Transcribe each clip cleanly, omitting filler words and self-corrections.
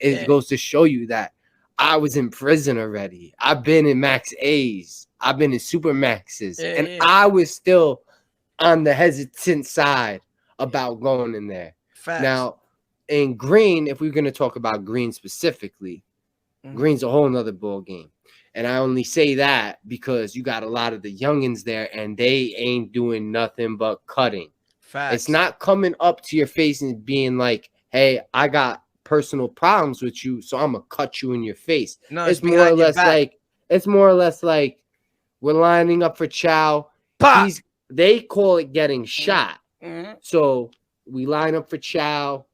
It goes to show you that I was in prison already. I've been in max A's. I've been in super maxes. And I was still on the hesitant side about going in there. Facts. Now, in green, if we're going to talk about green specifically, green's a whole nother ball game. And I only say that because you got a lot of the youngins there and they ain't doing nothing but cutting. Facts. It's not coming up to your face and being like, hey, I got personal problems with you, so I'm gonna cut you in your face. No, it's more or less like we're lining up for chow. They call it getting shot. So we line up for chow.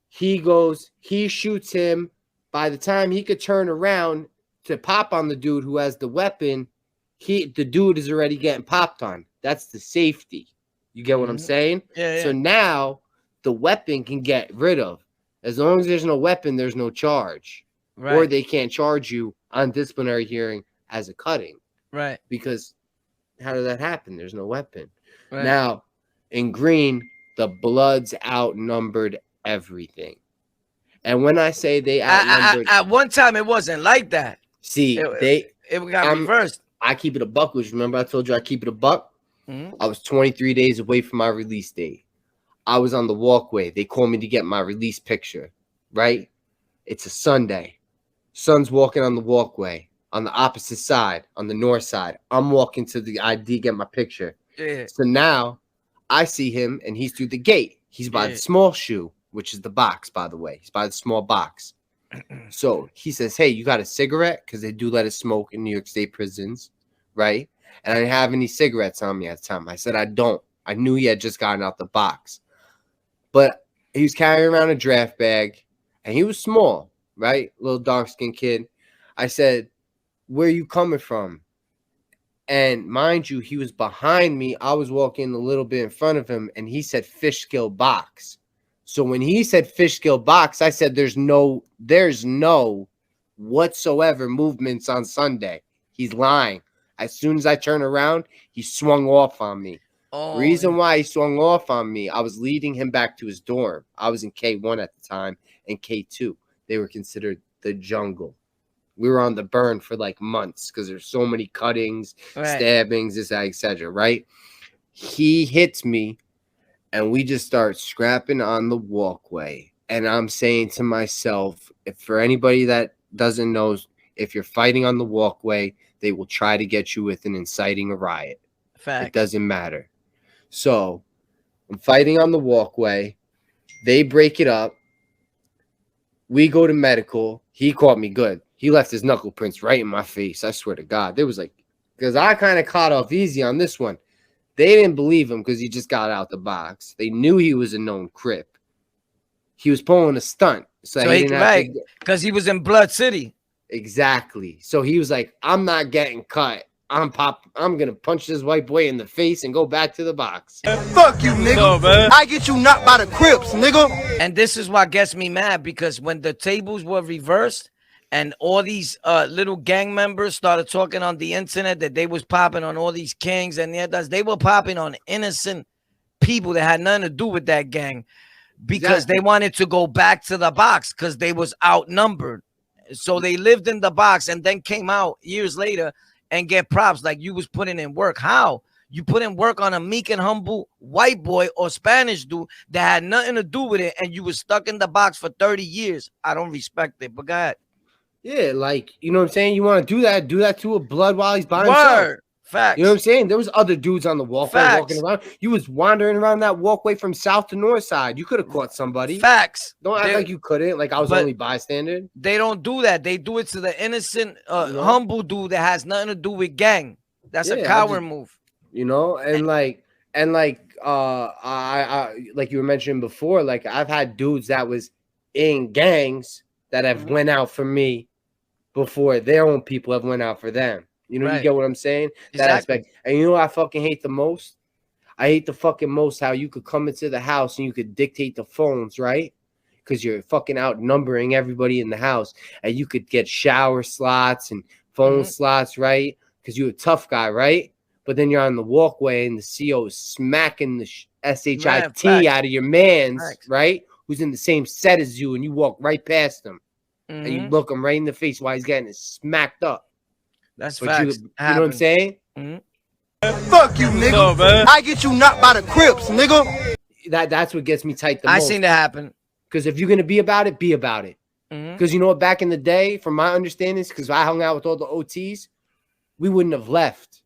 He goes, he shoots him. By the time he could turn around to pop on the dude who has the weapon, the dude is already getting popped on. That's the safety. You get what I'm saying? Yeah. So now the weapon can get rid of. As long as there's no weapon, there's no charge. Right. Or they can't charge you on disciplinary hearing as a cutting. Right. Because how did that happen? There's no weapon. Right. Now, in green, the Bloods outnumbered everything. And when I say they outnumbered... At one time, it wasn't like that. See, it got reversed. I keep it a buck, which remember I told you I keep it a buck? I was 23 days away from my release date. I was on the walkway. They called me to get my release picture, right? It's a Sunday. Son's walking on the walkway on the opposite side, on the north side. I'm walking to the ID, get my picture. Yeah. So now I see him and he's through the gate. He's by the small shoe, which is the box, by the way. He's by the small box. So he says, hey, you got a cigarette? Because they do let us smoke in New York State prisons, right? And I didn't have any cigarettes on me at the time. I said, I don't. I knew he had just gotten out the box. But he was carrying around a draft bag, and he was small, right? Little dark-skinned kid. I said, where are you coming from? And mind you, he was behind me. I was walking a little bit in front of him, and he said fish skill box. So when he said fish skill box, I said there's no whatsoever movements on Sunday. He's lying. As soon as I turn around, he swung off on me. Reason why he swung off on me, I was leading him back to his dorm. I was in K1 at the time and K2. They were considered the jungle. We were on the burn for like months because there's so many cuttings, stabbings, this, that, etc. Right? He hits me, and we just start scrapping on the walkway. And I'm saying to myself, if for anybody that doesn't know, if you're fighting on the walkway, they will try to get you with an inciting a riot. Fact. It doesn't matter. So I'm fighting on the walkway. They break it up. We go to medical. He caught me good. He left his knuckle prints right in my face. I swear to God. There was like, because I kind of caught off easy on this one. They didn't believe him because he just got out the box. They knew he was a known Crip. He was pulling a stunt. So he didn't have to, because he was in Blood City. Exactly. So he was like, I'm not getting cut. I'm gonna punch this white boy in the face and go back to the box. Fuck you, nigga. No, I get you knocked by the Crips, nigga. And this is what gets me mad, because when the tables were reversed and all these little gang members started talking on the internet that they was popping on all these kings and the others, they were popping on innocent people that had nothing to do with that gang because they wanted to go back to the box because they was outnumbered. So they lived in the box and then came out years later and get props like you was putting in work. How? You put in work on a meek and humble white boy or Spanish dude that had nothing to do with it, and you was stuck in the box for 30 years. I don't respect it, but go ahead. Yeah, like, you know what I'm saying? You want to do that to a blood while he's by himself. Facts. You know what I'm saying? There was other dudes on the walkway walking around. You was wandering around that walkway from south to north side. You could have caught somebody. Facts. Don't act like you couldn't. Like I was only bystander. They don't do that. They do it to the innocent, humble dude that has nothing to do with gang. That's a coward move. You know, and like I like you were mentioning before, like I've had dudes that was in gangs that have went out for me before their own people have went out for them. You know, you get what I'm saying? That aspect. And you know what I fucking hate the most? I hate the fucking most how you could come into the house and you could dictate the phones, right? Because you're fucking outnumbering everybody in the house. And you could get shower slots and phone slots, right? Because you're a tough guy, right? But then you're on the walkway and the CO is smacking the SHIT out of your mans, right? who's in the same set as you, and you walk right past him, and you look him right in the face while he's getting smacked up. That's But facts. you know what I'm saying? Fuck you, nigga. Man. I get you knocked by the Crips, nigga. That's what gets me tight the most. I seen that happen. Because if you're gonna be about it, be about it. Because you know what, back in the day, from my understandings, because I hung out with all the OTs, we wouldn't have left.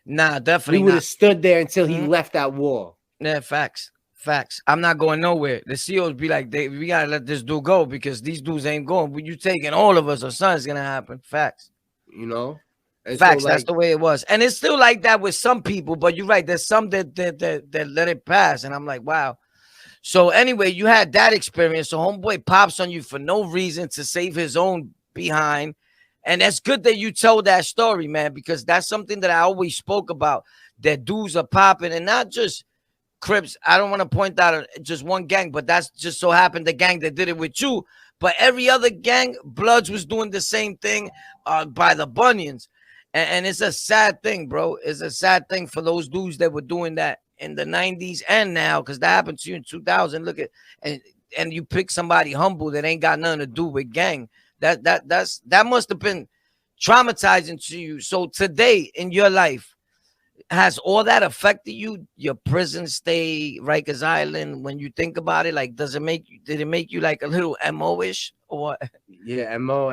Nah, definitely. We would have stood there until he left that wall. Yeah, facts. Facts. I'm not going nowhere. The CEOs be like, we gotta let this dude go because these dudes ain't going. But you taking all of us, or something's gonna happen. Facts. You know? And facts. So, like, that's the way it was. And it's still like that with some people, but you're right. There's some that let it pass. And I'm like, wow. So anyway, you had that experience. So homeboy pops on you for no reason to save his own behind. And that's good that you told that story, man, because that's something that I always spoke about, that dudes are popping, and not just Crips. I don't want to point out just one gang, but that's just so happened the gang that did it with you. But every other gang, Bloods was doing the same thing by the Bunions. And it's a sad thing, bro. It's a sad thing for those dudes that were doing that in the 90s and now, because that happened to you in 2000. Look at, and you pick somebody humble that ain't got nothing to do with gang. That must have been traumatizing to you. So today in your life, has all that affected you? Your prison stay, Rikers Island, when you think about it, like, did it make you like a little MO-ish or what? Yeah, MO.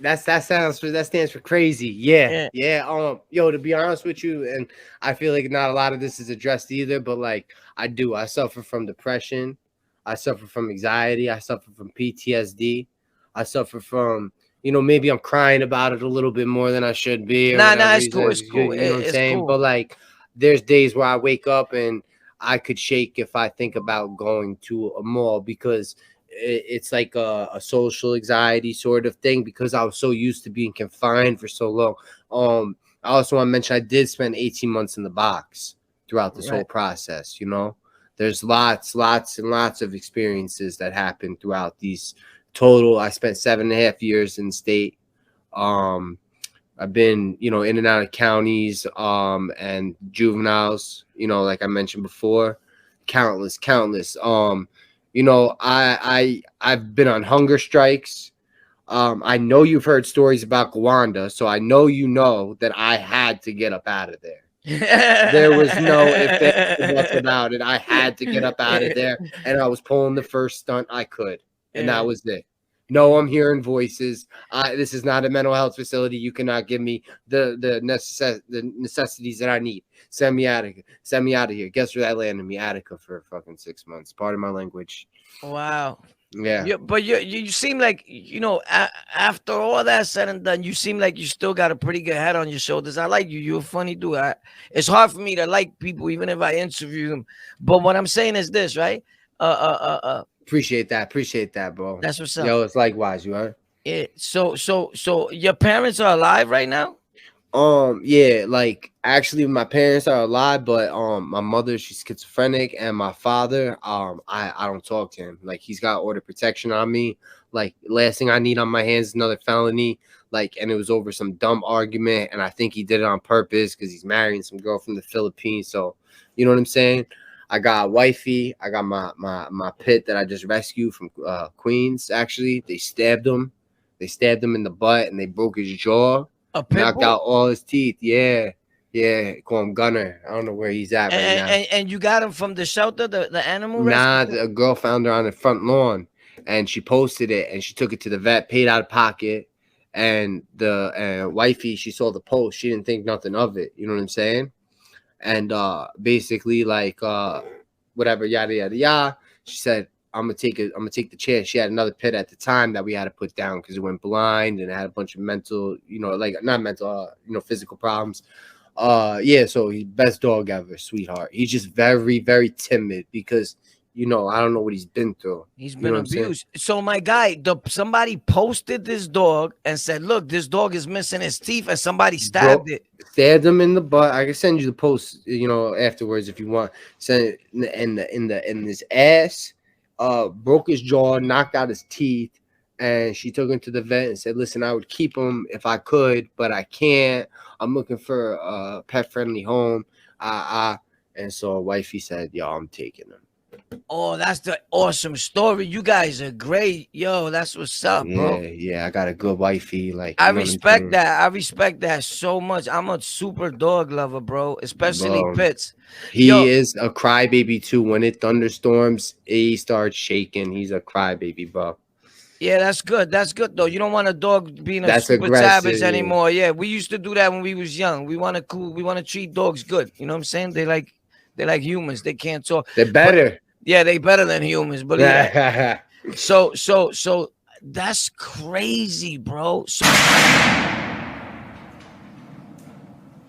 That stands for crazy. Yeah. Yo, to be honest with you, and I feel like not a lot of this is addressed either, but like I suffer from depression, I suffer from anxiety, I suffer from PTSD, I suffer from, you know, maybe I'm crying about it a little bit more than I should be. Nah, it's cool. It's cool. You know what I'm saying? Cool. But like, there's days where I wake up and I could shake if I think about going to a mall, because it's like a social anxiety sort of thing, because I was so used to being confined for so long. I also want to mention I did spend 18 months in the box throughout this whole process. You know, there's lots and lots of experiences that happened throughout these. Total, I spent 7.5 years in state. I've been, you know, in and out of counties, and juveniles, you know, like I mentioned before, countless. You know, I've been on hunger strikes. I know you've heard stories about Gowanda, so I know you know that I had to get up out of there. There was no if and buts about it. I had to get up out of there, and I was pulling the first stunt I could. And that was it. No, I'm hearing voices. This is not a mental health facility. You cannot give me the necessities that I need. Send me out of here. Send me out of here. Guess where that landed me? Attica for fucking 6 months. Pardon my language. Wow. Yeah. But you seem like, you know, after all that said and done, you seem like you still got a pretty good head on your shoulders. I like you. You're a funny dude. It's hard for me to like people, even if I interview them. But what I'm saying is this, right? Appreciate that, bro. That's what's up. Yo, it's likewise, you are. Yeah. So your parents are alive right now? Yeah, like actually my parents are alive, but my mother, she's schizophrenic, and my father, I don't talk to him. Like, he's got order protection on me. Like, last thing I need on my hands is another felony. Like, and it was over some dumb argument, and I think he did it on purpose because he's marrying some girl from the Philippines. So, you know what I'm saying? I got wifey. I got my pit that I just rescued from Queens. Actually, they stabbed him. They stabbed him in the butt, and they broke his jaw. Knocked out all his teeth. Yeah. Call him Gunner. I don't know where he's at right now. And you got him from the shelter, the animal rescue? Nah, a girl found her on the front lawn, and she posted it, and she took it to the vet, paid out of pocket. And the wifey, she saw the post. She didn't think nothing of it. You know what I'm saying? And basically, like, whatever, yada yada yada. She said, I'm gonna take the chance. She had another pit at the time that we had to put down because it went blind and it had a bunch of mental, you know, like not mental, you know, physical problems. Yeah, so he's best dog ever, sweetheart. He's just very, very timid because, you know, I don't know what he's been through. He's been abused. So my guy, somebody posted this dog and said, look, this dog is missing his teeth, and somebody stabbed it. Stabbed him in the butt. I can send you the post, you know, afterwards if you want. Send it in his ass, broke his jaw, knocked out his teeth, and she took him to the vet and said, listen, I would keep him if I could, but I can't. I'm looking for a pet-friendly home. And so wifey said, yo, I'm taking him. Oh, that's the awesome story. You guys are great. Yo, that's what's up, bro. Yeah, I got a good wifey. Like, I you know what I'm respect saying? that. I respect that so much. I'm a super dog lover, bro, especially Bro, pits. he Yo, is a crybaby too. When it thunderstorms, he starts shaking. He's a crybaby, bro. yeah, that's good. That's good though. You don't want a dog being a That's super savage aggressive. anymore. Yeah, we used to do that when we was young. We want to cool. We want to treat dogs good. You know what I'm saying? They're like humans. They can't talk. They're But better. yeah, they better than humans. Believe that. So that's crazy, bro. So